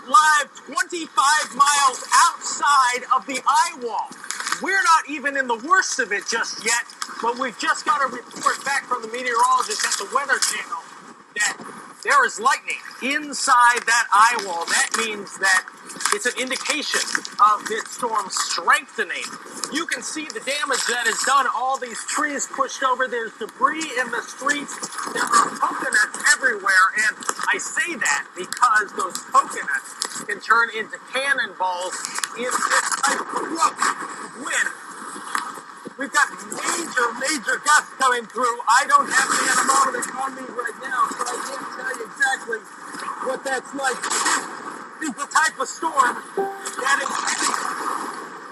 live 25 miles outside of the eye wall. We're not even in the worst of it just yet, but we've just got a report back from the meteorologist at the Weather Channel that there is lightning inside that eye wall. That means that it's an indication of this storm strengthening. You can see the damage that is done. All these trees pushed over. There's debris in the streets. There are coconuts everywhere. And I say that because those coconuts can turn into cannonballs in this type of wind. We've got major gusts coming through. I don't have the anemometer on me right now, so I can't tell you exactly what that's like. It's the type of storm that is heading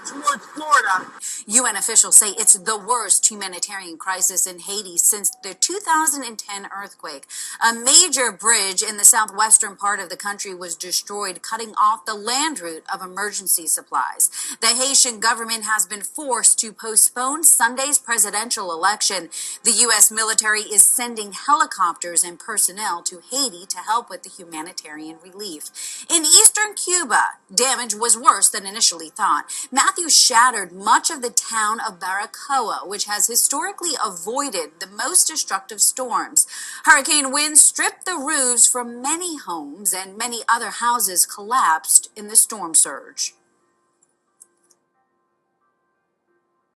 towards Florida. UN officials say it's the worst humanitarian crisis in Haiti since the 2010 earthquake. A major bridge in the southwestern part of the country was destroyed, cutting off the land route of emergency supplies. The Haitian government has been forced to postpone Sunday's presidential election. The U.S. military is sending helicopters and personnel to Haiti to help with the humanitarian relief. In eastern Cuba, damage was worse than initially thought. Matthew shattered much of the town of Baracoa, which has historically avoided the most destructive storms. Hurricane winds stripped the roofs from many homes, and many other houses collapsed in the storm surge.